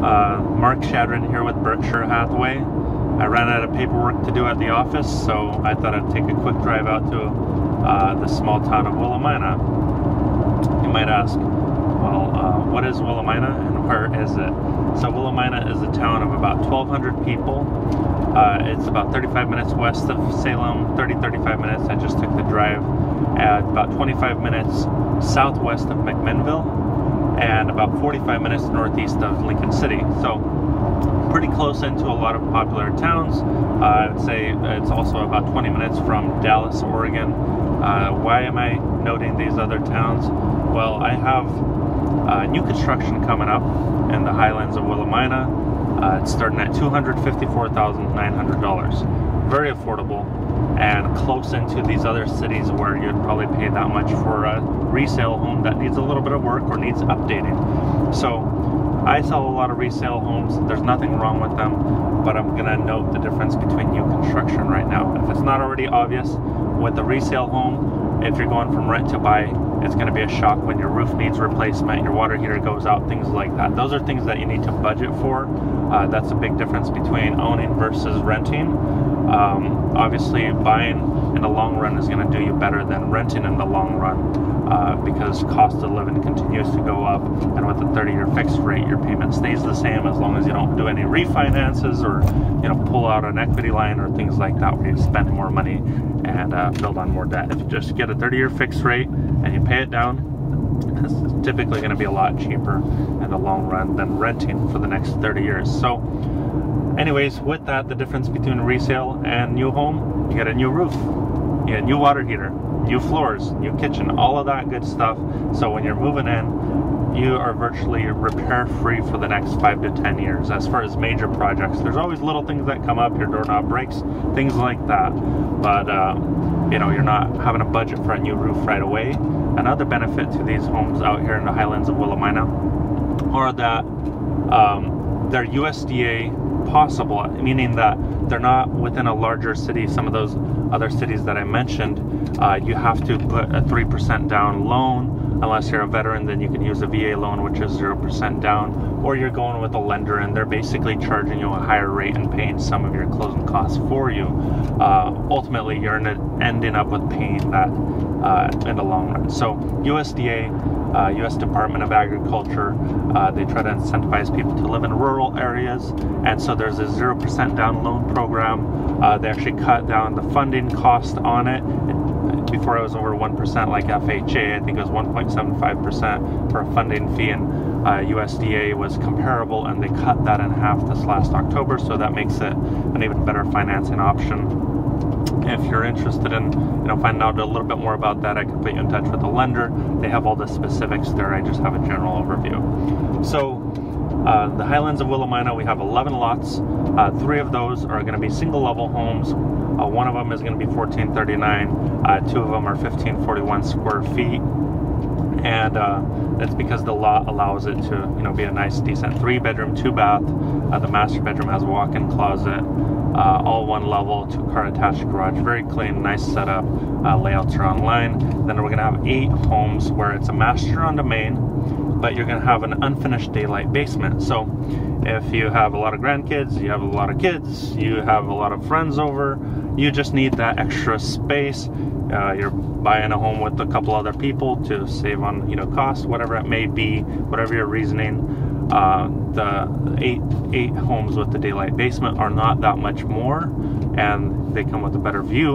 Mark Shadrin here with Berkshire Hathaway. I ran out of paperwork to do at the office, so I thought I'd take a quick drive out to the small town of Willimina. You might ask, well, what is Willimina and where is it? So Willimina is a town of about 1,200 people. It's about 35 minutes west of Salem, 35 minutes. I just took the drive at about 25 minutes southwest of McMinnville and about 45 minutes northeast of Lincoln City. So pretty close into a lot of popular towns. I would say it's also about 20 minutes from Dallas, Oregon. Why am I noting these other towns? Well, I have new construction coming up in the highlands of Willamina. It's starting at $254,900. Very affordable and close into these other cities where you'd probably pay that much for a resale home that needs a little bit of work or needs updating. So I sell a lot of resale homes. There's nothing wrong with them, but I'm gonna note the difference between new construction right now. If it's not already obvious, with the resale home, if you're going from rent to buy, it's going to be a shock when your roof needs replacement, your water heater goes out, things like that. Those are things that you need to budget for. That's a big difference between owning versus renting. Obviously, buying in the long run is going to do you better than renting in the long run, because cost of living continues to go up, and with a 30-year fixed rate, your payment stays the same as long as you don't do any refinances or pull out an equity line or things like that where you spend more money and build on more debt. If you just get a 30-year fixed rate and you pay it down, it's typically going to be a lot cheaper in the long run than renting for the next 30 years. So anyways, with that, the difference between resale and new home, you get a new roof, you get a new water heater, new floors, new kitchen, all of that good stuff. So when you're moving in, you are virtually repair free for the next 5 to 10 years. As far as major projects, there's always little things that come up, your doorknob breaks, things like that. But you're not having a budget for a new roof right away. Another benefit to these homes out here in the highlands of Willamina are that they're USDA possible, meaning that they're not within a larger city. Some of those other cities that I mentioned, you have to put a 3% down loan. Unless you're a veteran, then you can use a VA loan, which is 0% down, or you're going with a lender and they're basically charging you a higher rate and paying some of your closing costs for you. Ultimately, you're ending up with paying that in the long run. So USDA, U.S. Department of Agriculture, they try to incentivize people to live in rural areas, and so there's a 0% down loan program. They actually cut down the funding cost on it. Before it was over 1% like FHA, I think it was 1.75% for a funding fee, and USDA was comparable, and they cut that in half this last October, so that makes it an even better financing option. If you're interested in finding out a little bit more about that, I can put you in touch with a lender. They have all the specifics there. I just have a general overview. So the highlands of Willamina, we have 11 lots. 3 of those are going to be single level homes. One of them is going to be 1439. 2 of them are 1541 square feet. And that's because the lot allows it to be a nice decent 3-bedroom, 2-bath. The master bedroom has a walk-in closet, all 1 level, 2-car attached garage, very clean, nice setup. Layouts are online. Then we're going to have 8 homes where it's a master on the main, but you're going to have an unfinished daylight basement. So if you have a lot of grandkids, you have a lot of kids, you have a lot of friends over, you just need that extra space. You're buying a home with a couple other people to save on cost, whatever it may be, whatever your reasoning. The eight homes with the daylight basement are not that much more, and they come with a better view.